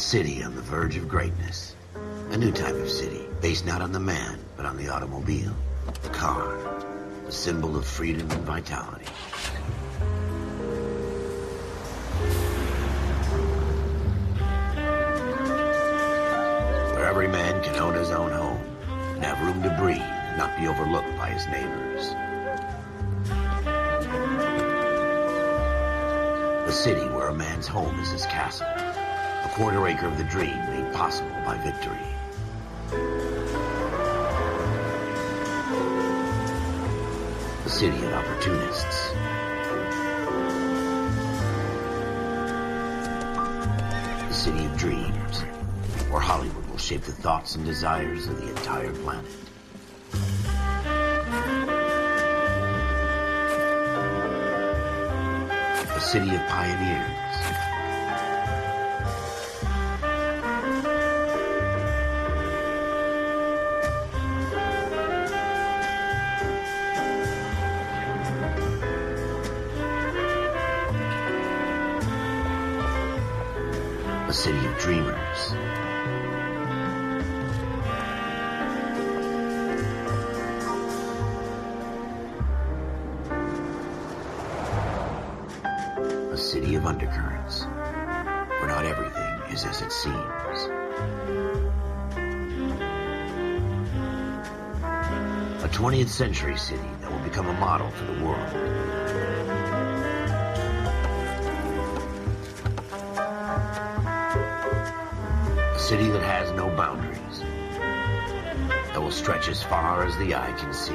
city on the verge of greatness. A new type of city, based not on the man, but on the automobile. The car. The symbol of freedom and vitality. Where every man can own his own home, and have room to breathe, and not be overlooked by his neighbors. A city where a man's home is his castle. A quarter acre of the dream made possible by victory. A city of opportunists. A city of dreams, where Hollywood will shape the thoughts and desires of the entire planet. A city of pioneers. A city of dreamers. A city of undercurrents, where not everything is as it seems. A 20th century city that will become a model for the world. A city that has no boundaries, that will stretch as far as the eye can see.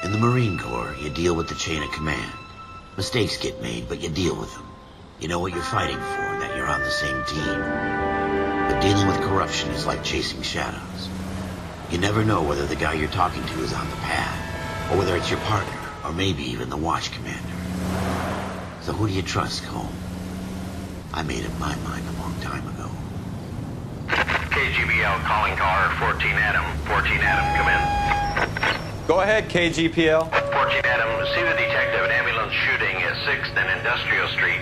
In the Marine Corps, you deal with the chain of command. Mistakes get made, but you deal with them. You know what you're fighting for, and that you're on the same team. But dealing with corruption is like chasing shadows. You never know whether the guy you're talking to is on the pad, or whether it's your partner, or maybe even the watch commander. So who do you trust, Cole? I made up my mind a long time ago. KGBL calling car 14 Adam. 14 Adam, come in. Go ahead, KGPL. 14 Adam, see the detective, an ambulance shooting at 6th and Industrial Street.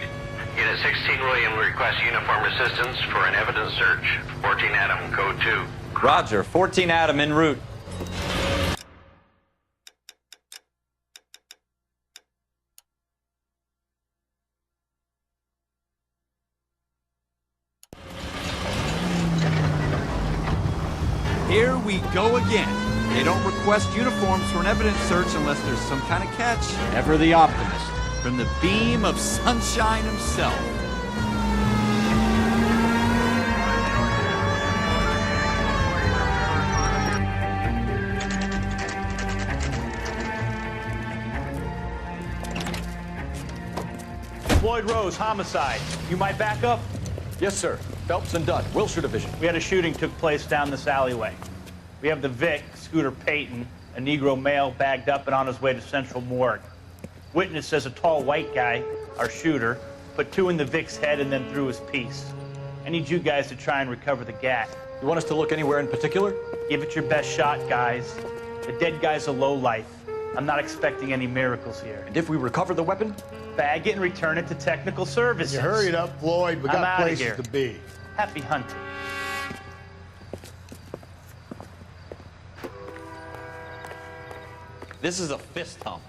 Unit 16 William requests uniform assistance for an evidence search. 14 Adam, code 2. Roger, 14 Adam en route. Here we go again. They don't request uniforms for an evidence search unless there's some kind of catch. Ever the optimist. From the beam of sunshine himself. Floyd Rose, homicide. You might back up? Yes, sir. Phelps and Dunn, Wilshire Division. We had a shooting took place down this alleyway. We have the Vic, Scooter Payton, a Negro male bagged up and on his way to Central Morgue. Witness says a tall white guy, our shooter, put 2 in the Vic's head and then threw his piece. I need you guys to try and recover the gat. You want us to look anywhere in particular? Give it your best shot, guys. The dead guy's a lowlife. I'm not expecting any miracles here. And if we recover the weapon? Bag it and return it to technical services. You hurry it up, Floyd. We I'm got outta places here. to be. Happy hunting. This is a fist hump.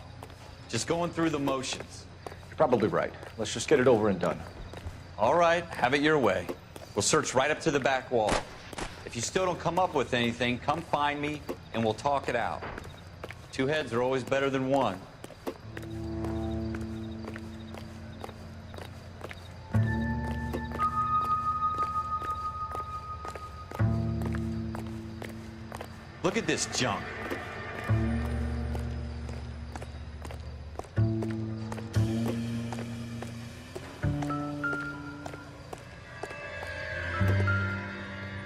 Just going through the motions. You're probably right. Let's just get it over and done. All right, have it your way. We'll search right up to the back wall. If you still don't come up with anything, come find me and we'll talk it out. 2 heads are always better than 1. Look at this junk.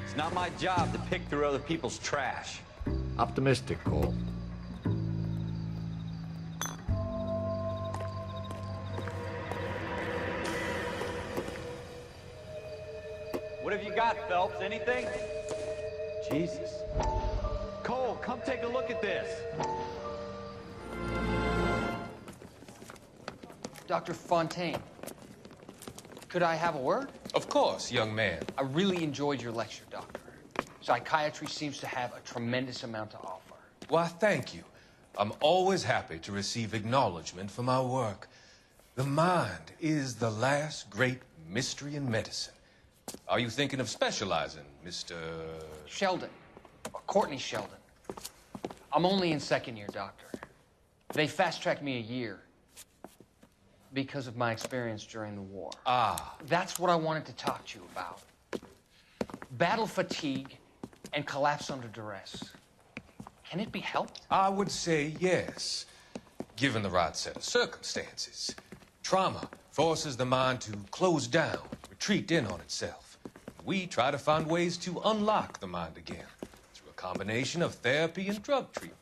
It's not my job to pick through other people's trash. Optimistic, Cole. you got, Phelps? Anything? Jesus. Cole, come take a look at this. Dr. Fontaine, could I have a word? Of course, young man. I really enjoyed your lecture, Doctor. Psychiatry seems to have a tremendous amount to offer. Why, thank you. I'm always happy to receive acknowledgement for my work. The mind is the last great mystery in medicine. Are you thinking of specializing, Mr. Sheldon, or Courtney Sheldon. I'm only in second year, Doctor. They fast-tracked me a year because of my experience during the war. Ah. That's what I wanted to talk to you about. Battle fatigue and collapse under duress. Can it be helped? I would say yes, given the right set of circumstances. Trauma forces the mind to close down, retreat in on itself. We try to find ways to unlock the mind again through a combination of therapy and drug treatment.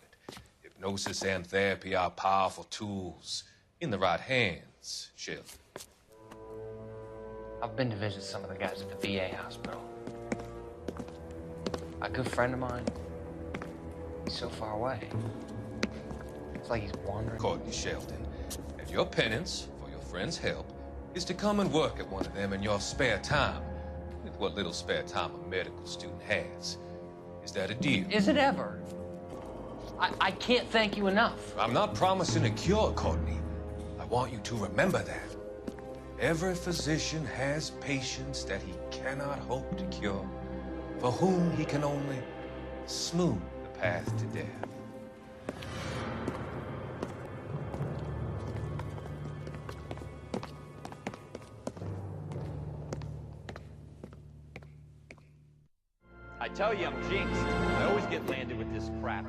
Hypnosis and therapy are powerful tools in the right hands, Sheldon. I've been to visit some of the guys at the VA hospital. A good friend of mine, he's so far away. It's like he's wandering. Courtney Sheldon, and your penance for your friend's help is to come and work at one of them in your spare time, with what little spare time a medical student has. Is that a deal? Is it ever? I can't thank you enough. I'm not promising a cure, Courtney. I want you to remember that. Every physician has patients that he cannot hope to cure, for whom he can only smooth the path to death. I tell you, I'm jinxed. I always get landed with this crap.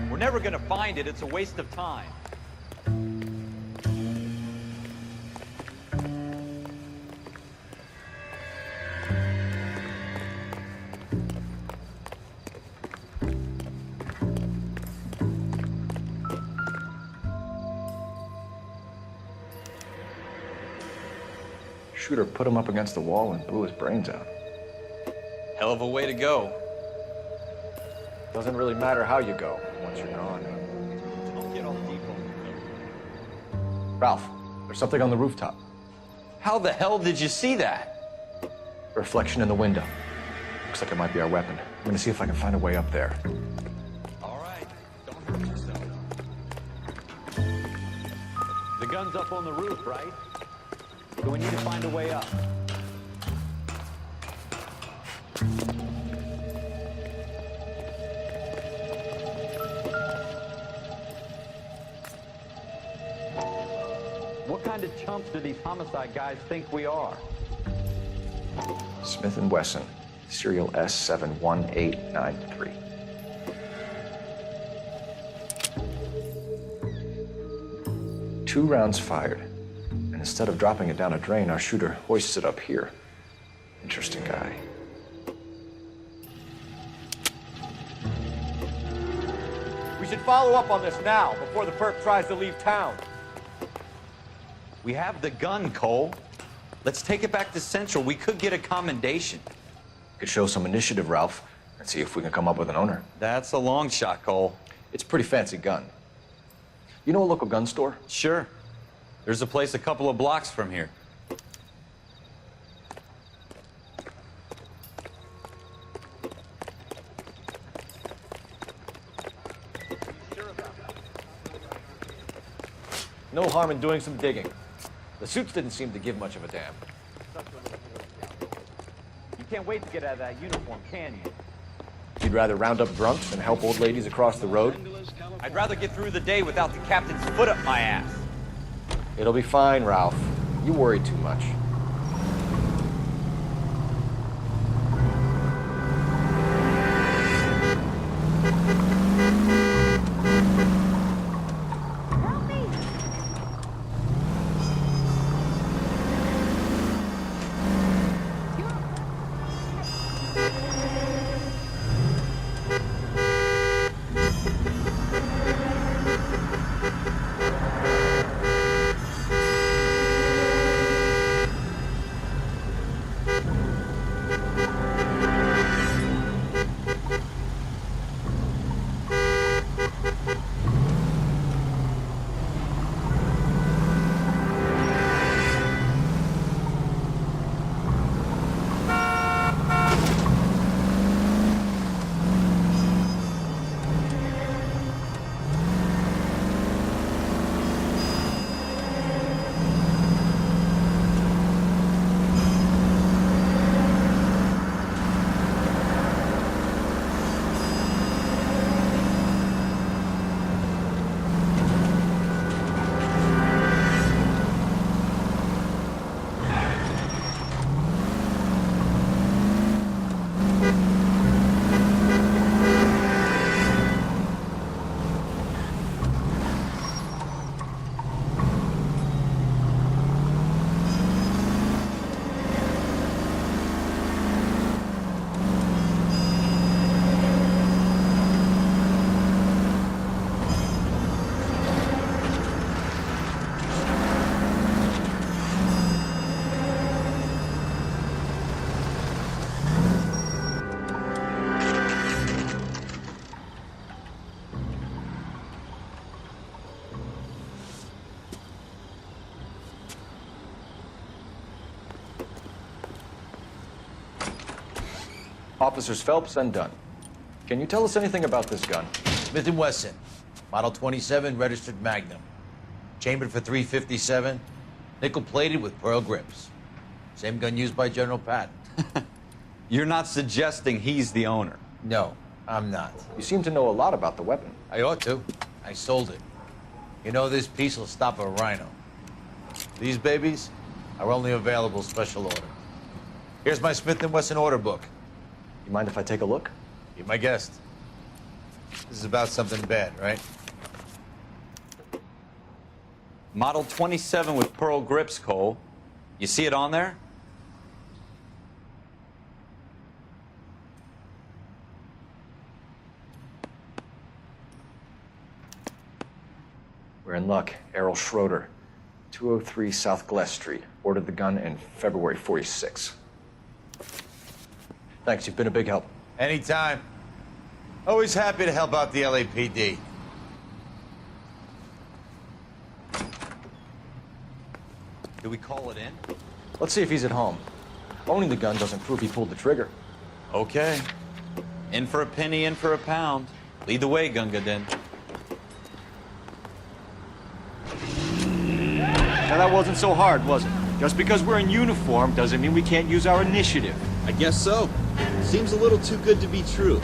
We're never gonna find it. It's a waste of time. Shooter put him up against the wall and blew his brains out. Hell of a way to go. Doesn't really matter how you go once you're gone. Don't get all deep on me. Ralph, there's something on the rooftop. How the hell did you see that? A reflection in the window. Looks like it might be our weapon. I'm gonna see if I can find a way up there. All right, don't hurt yourself. The gun's up on the roof, right? So we need to find a way up. What kind of chumps do these homicide guys think we are? Smith & Wesson, serial S71893. Two rounds fired. And instead of dropping it down a drain, our shooter hoists it up here. Interesting guy. We should follow up on this now, before the perp tries to leave town. We have the gun, Cole. Let's take it back to Central. We could get a commendation. Could show some initiative, Ralph, and see if we can come up with an owner. That's a long shot, Cole. It's a pretty fancy gun. You know a local gun store? Sure. There's a place a couple of blocks from here. No harm in doing some digging. The suits didn't seem to give much of a damn. You can't wait to get out of that uniform, can you? You'd rather round up drunks than help old ladies across the road? I'd rather get through the day without the captain's foot up my ass. It'll be fine, Ralph. You worry too much. Officers Phelps and Dunn. Can you tell us anything about this gun? Smith & Wesson, Model 27, registered Magnum. Chambered for .357, nickel-plated with pearl grips. Same gun used by General Patton. You're not suggesting he's the owner? No, I'm not. You seem to know a lot about the weapon. I ought to. I sold it. You know, this piece will stop a rhino. These babies are only available special order. Here's my Smith & Wesson order book. You mind if I take a look? Be my guest. This is about something bad, right? Model 27 with pearl grips, Cole. You see it on there? We're in luck. Errol Schroeder, 203 South Glass Street. Ordered the gun in February '46. Thanks, you've been a big help. Anytime. Always happy to help out the LAPD. Do we call it in? Let's see if he's at home. Owning the gun doesn't prove he pulled the trigger. Okay. In for a penny, in for a pound. Lead the way, Gunga Din. Now that wasn't so hard, was it? Just because we're in uniform doesn't mean we can't use our initiative. I guess so. Seems a little too good to be true.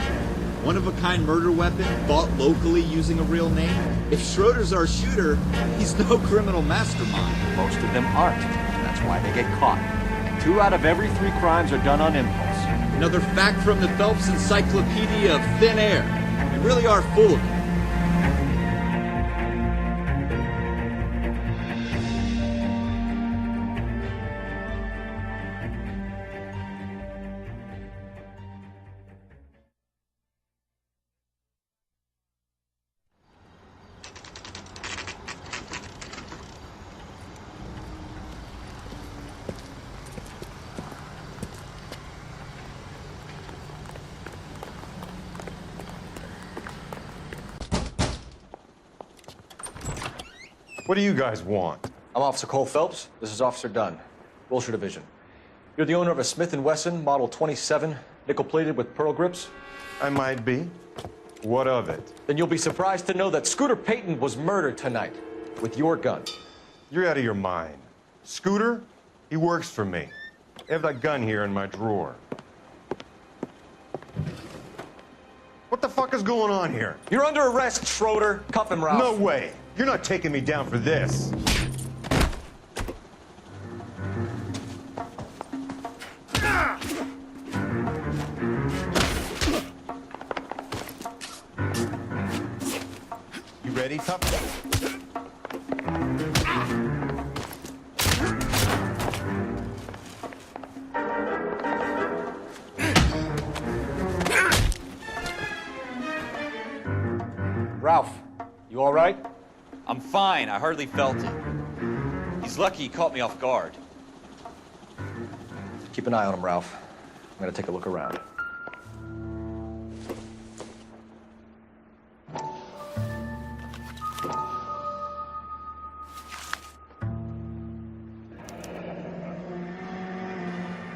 One-of-a-kind murder weapon, bought locally using a real name. If Schroeder's our shooter, he's no criminal mastermind. Most of them aren't. That's why they get caught. And 2 out of every 3 crimes are done on impulse. Another fact from the Phelps Encyclopedia of Thin Air. You really are full of it. What do you guys want? I'm Officer Cole Phelps. This is Officer Dunn, Wilshire Division. You're the owner of a Smith & Wesson Model 27, nickel-plated with pearl grips? I might be. What of it? Then you'll be surprised to know that Scooter Payton was murdered tonight with your gun. You're out of your mind. Scooter? He works for me. I have that gun here in my drawer. What the fuck is going on here? You're under arrest, Schroeder. Cuff him, Ralph. No way. You're not taking me down for this. You ready, Tuck? Ralph, you all right? I'm fine. I hardly felt it. He's lucky he caught me off guard. Keep an eye on him, Ralph. I'm gonna take a look around.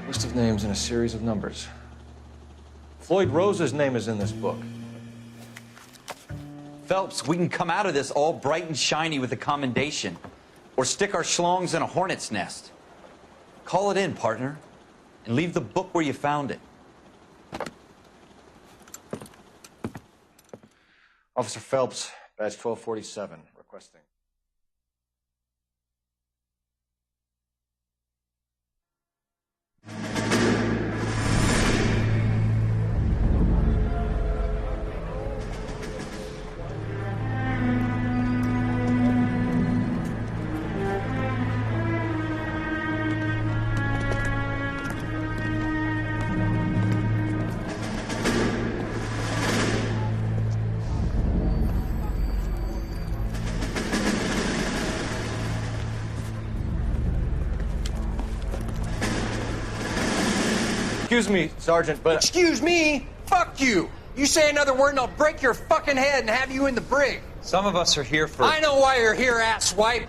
List of names and a series of numbers. Floyd Rose's name is in this book. Phelps, we can come out of this all bright and shiny with a commendation. Or stick our schlongs in a hornet's nest. Call it in, partner. And leave the book where you found it. Officer Phelps, badge 1247, requesting. Excuse me, Sergeant, but... Excuse me? Fuck you! You say another word and I'll break your fucking head and have you in the brig. Some of us are here for... I know why you're here, asswipe.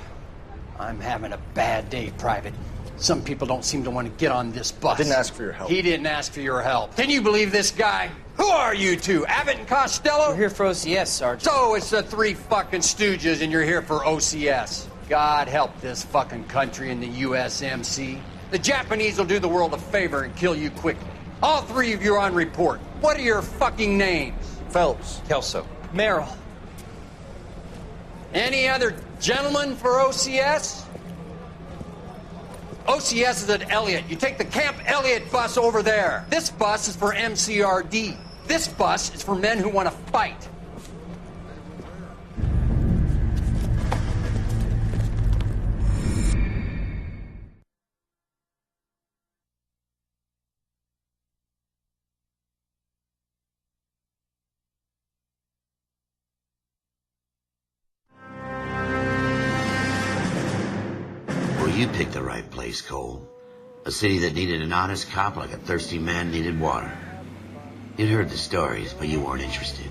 I'm having a bad day, Private. Some people don't seem to want to get on this bus. I didn't ask for your help. He didn't ask for your help. Can you believe this guy? Who are you two? Abbott and Costello? We're here for OCS, Sergeant. So it's the three fucking stooges and you're here for OCS. God help this fucking country and the USMC. The Japanese will do the world a favor and kill you quickly. All three of you are on report. What are your fucking names? Phelps. Kelso. Merrill. Any other gentlemen for OCS? OCS is at Elliott. You take the Camp Elliott bus over there. This bus is for MCRD. This bus is for men who want to fight. You picked the right place, Cole. A city that needed an honest cop like a thirsty man needed water. You'd heard the stories, but you weren't interested.